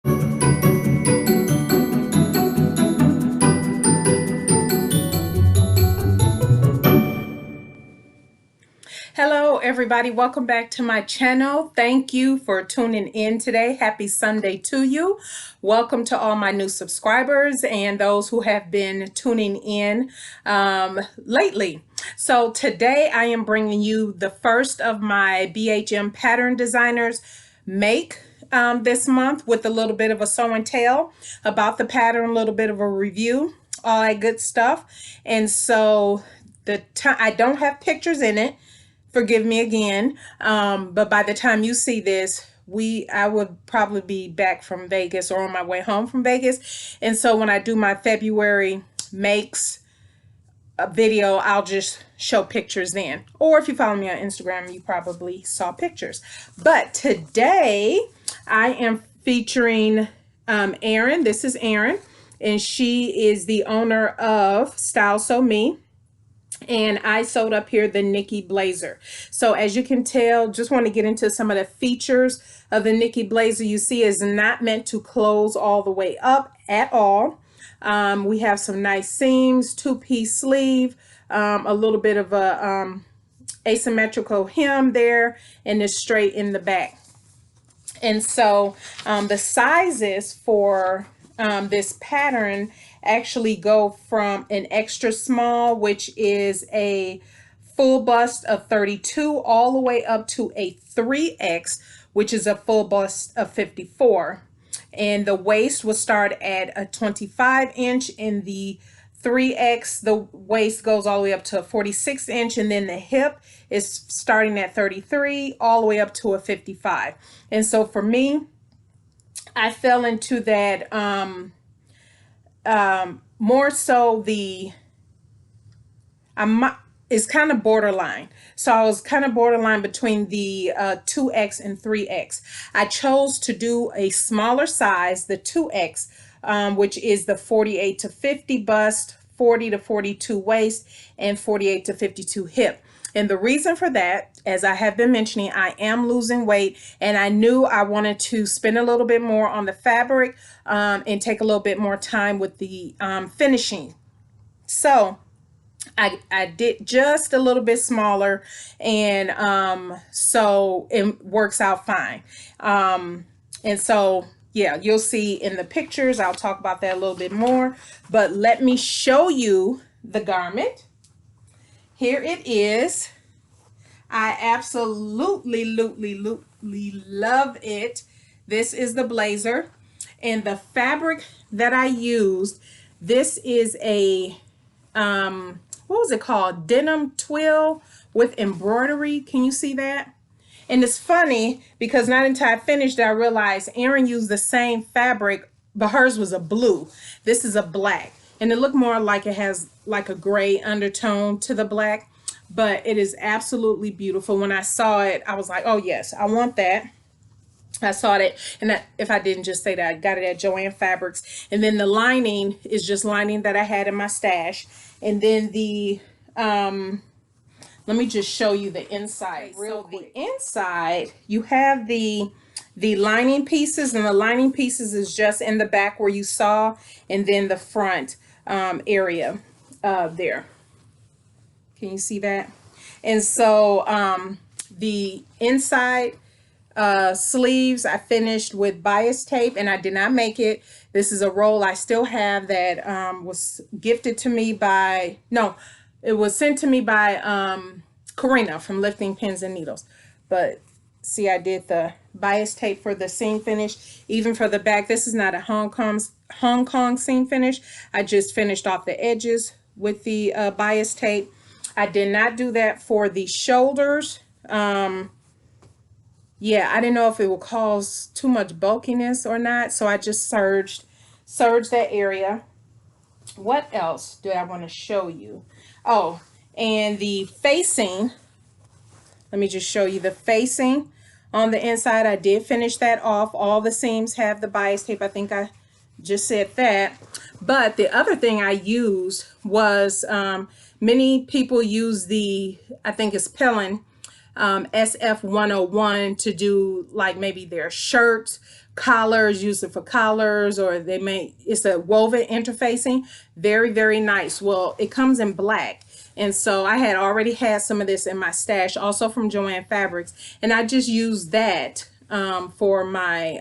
Hello everybody, welcome back to my channel. Thank you for tuning in today. Happy Sunday to you. Welcome to all my new subscribers and those who have been tuning in lately. So today I am bringing you the first of my BHM pattern designers make this month, with a little bit of a show and tell about the pattern, a little bit of a review, all that good stuff. And so I don't have pictures in it. Forgive me again, but by the time you see this, I would probably be back from Vegas or on my way home from Vegas. And so when I do my February makes video, I'll just show pictures then. Or if you follow me on Instagram, you probably saw pictures. But today I am featuring Erin. This is Erin, and she is the owner of Style So Me. And I sewed up here the Nikki blazer. So as you can tell, just want to get into some of the features of the Nikki blazer. You see, is not meant to close all the way up at all. We have some nice seams, two-piece sleeve, a little bit of a asymmetrical hem there, and it's straight in the back. And so the sizes for this pattern actually go from an extra small, which is a full bust of 32, all the way up to a 3X, which is a full bust of 54. And the waist will start at a 25-inch. In the 3X, the waist goes all the way up to a 46-inch, and then the hip is starting at 33 all the way up to a 55. And so for me, I fell into that more so it's kind of borderline. So I was kind of borderline between the 2X and 3X. I chose to do a smaller size, the 2X, which is the 48 to 50 bust, 40 to 42 waist, and 48 to 52 hip. And the reason for that, as I have been mentioning, I am losing weight, and I knew I wanted to spend a little bit more on the fabric and take a little bit more time with the finishing. So I did just a little bit smaller, and so it works out fine. And so, yeah, you'll see in the pictures. I'll talk about that a little bit more, but let me show you the garment. Here it is. I absolutely love it. This is the blazer, and the fabric that I used, this is a what was it called? Denim twill with embroidery. Can you see that? And it's funny because not until I finished I realized Erin used the same fabric, but hers was a blue. This is a black. And it looked more like it has like a gray undertone to the black, but it is absolutely beautiful. When I saw it, I was like, oh yes, I want that. I saw it, and if I didn't just say that, I got it at Joann Fabrics. And then the lining is just lining that I had in my stash. And then the, let me just show you the inside real quick. The inside, you have the lining pieces, and the lining pieces is just in the back where you saw, and then the front area there. Can you see that? And so the inside sleeves I finished with bias tape, and I did not make it. This is a roll I still have that was gifted to me by, no, it was sent to me by Karina from Lifting Pins and Needles. But see, I did the bias tape for the seam finish, even for the back. This is not a Hong Kong seam finish. I just finished off the edges with the bias tape. I did not do that for the shoulders. Yeah, I didn't know if it would cause too much bulkiness or not, so I just serged that area. What else do I want to show you? Oh, and the facing. Let me just show you the facing on the inside. I did finish that off. All the seams have the bias tape. I think I just said that. But the other thing I used was, many people use the, I think it's Pellin SF 101 to do like maybe their shirts, collars, use it for collars, or they may, it's a woven interfacing. Very, very nice. Well, it comes in black. And so I had already had some of this in my stash, also from Joann Fabrics. And I just used that for my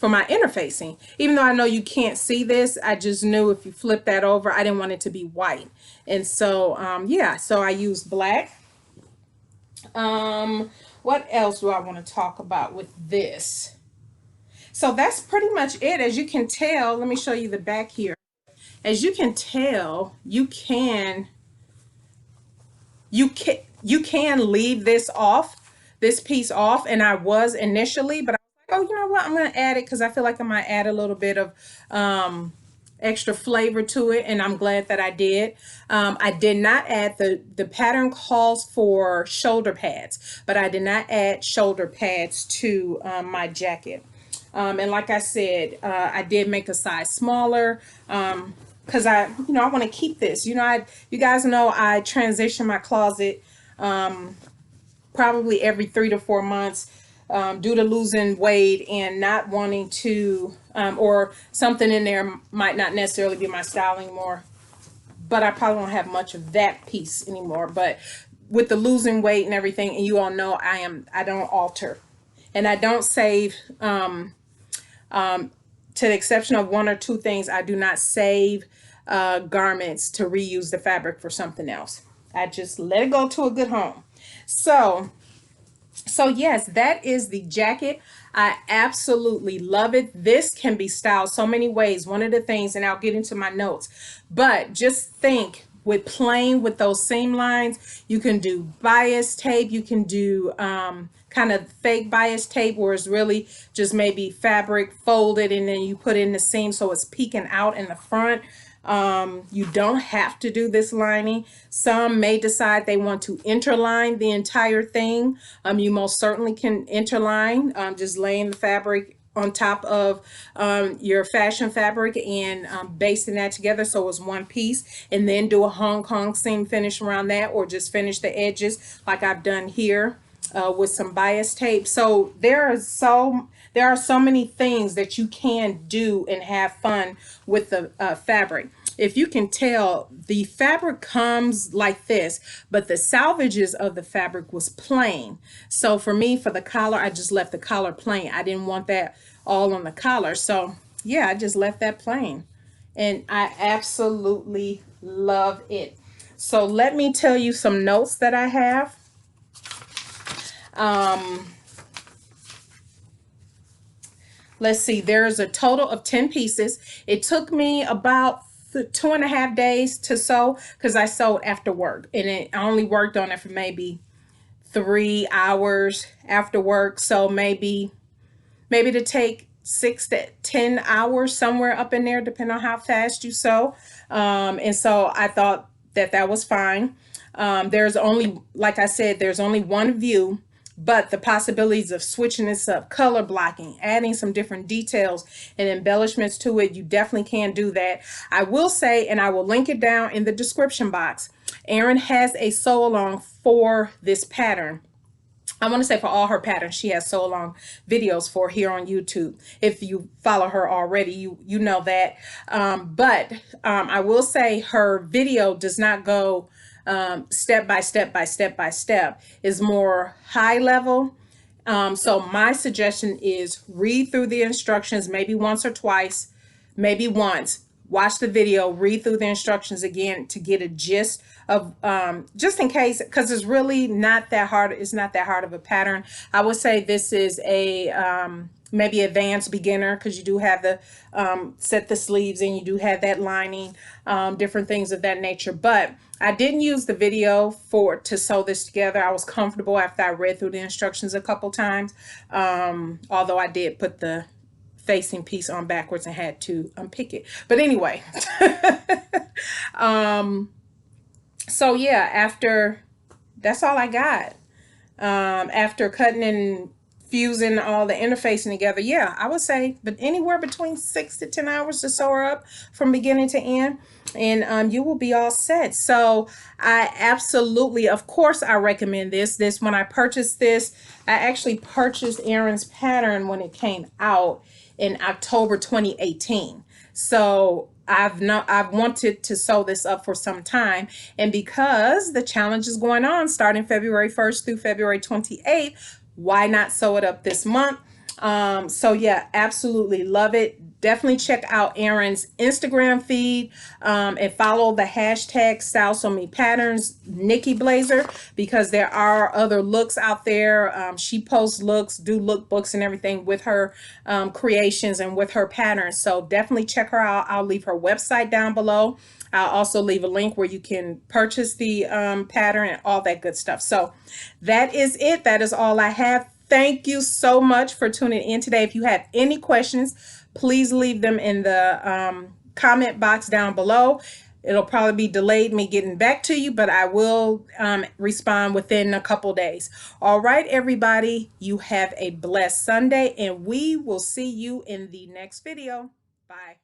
interfacing. Even though I know you can't see this, I just knew if you flip that over, I didn't want it to be white. And so, yeah, so I used black. What else do I want to talk about with this? So that's pretty much it. As you can tell, let me show you the back here. As you can tell, you can leave this off, this piece off, and I was initially, but I was like, oh, you know what? I'm going to add it because I feel like I might add a little bit of extra flavor to it, and I'm glad that I did. I did not add the pattern calls for shoulder pads, but I did not add shoulder pads to my jacket. And like I said, I did make a size smaller because I want to keep this. You guys know I transition my closet probably every 3 to 4 months due to losing weight and not wanting to, or something in there might not necessarily be my style anymore. But I probably won't have much of that piece anymore. But with the losing weight and everything, and you all know I don't alter, and I don't save. To the exception of 1 or 2 things, I do not save garments to reuse the fabric for something else. I just let it go to a good home. So yes, that is the jacket. I absolutely love it. This can be styled so many ways. One of the things, and I'll get into my notes, but just think with plain, with those seam lines, you can do bias tape. You can do kind of fake bias tape where it's really just maybe fabric folded and then you put in the seam so it's peeking out in the front. You don't have to do this lining. Some may decide they want to interline the entire thing. You most certainly can interline, just laying the fabric on top of your fashion fabric and basting that together so it's one piece, and then do a Hong Kong seam finish around that, or just finish the edges like I've done here with some bias tape. So there are so many things that you can do and have fun with the fabric. If you can tell, the fabric comes like this, but the salvages of the fabric was plain. So for me, for the collar, I just left the collar plain. I didn't want that all on the collar. So yeah, I just left that plain. And I absolutely love it. So let me tell you some notes that I have. Let's see, there's a total of 10 pieces. It took me about 2.5 days to sew because I sewed after work, and I only worked on it for maybe 3 hours after work. So maybe to take 6 to 10 hours, somewhere up in there, depending on how fast you sew. And so I thought that was fine. There's only, like I said, there's only one view. But the possibilities of switching this up, color blocking, adding some different details and embellishments to it, you definitely can do that. I will say, and I will link it down in the description box, Erin has a sew along for this pattern. I want to say for all her patterns, she has sew along videos for here on YouTube. If you follow her already, you know that. But I will say her video does not go step by step by step by step, is more high level. So my suggestion is read through the instructions maybe once or twice, maybe once. Watch the video, read through the instructions again to get a gist of, just in case, because it's really not that hard. It's not that hard of a pattern. I would say this is a maybe advanced beginner, because you do have the set the sleeves and you do have that lining, different things of that nature. But I didn't use the video to sew this together. I was comfortable after I read through the instructions a couple times, although I did put the facing piece on backwards and had to unpick it. But anyway, so yeah, that's all I got. After cutting and fusing all the interfacing together, yeah, I would say, but anywhere between 6 to 10 hours to sew her up from beginning to end, and you will be all set. So I absolutely, of course, I recommend this. When I purchased this, I actually purchased Erin's pattern when it came out in October 2018. So I've wanted to sew this up for some time, and because the challenge is going on starting February 1st through February 28th, why not sew it up this month? So yeah, absolutely love it. Definitely check out Erin's Instagram feed, and follow the hashtag Style So Many Patterns Nikki Blazer, because there are other looks out there. She posts looks, do lookbooks and everything with her creations and with her patterns. So definitely check her out. I'll leave her website down below. I'll also leave a link where you can purchase the pattern and all that good stuff. So that is it. That is all I have. Thank you so much for tuning in today. If you have any questions, please leave them in the comment box down below. It'll probably be delayed me getting back to you, but I will respond within a couple days. All right, everybody, you have a blessed Sunday, and we will see you in the next video. Bye.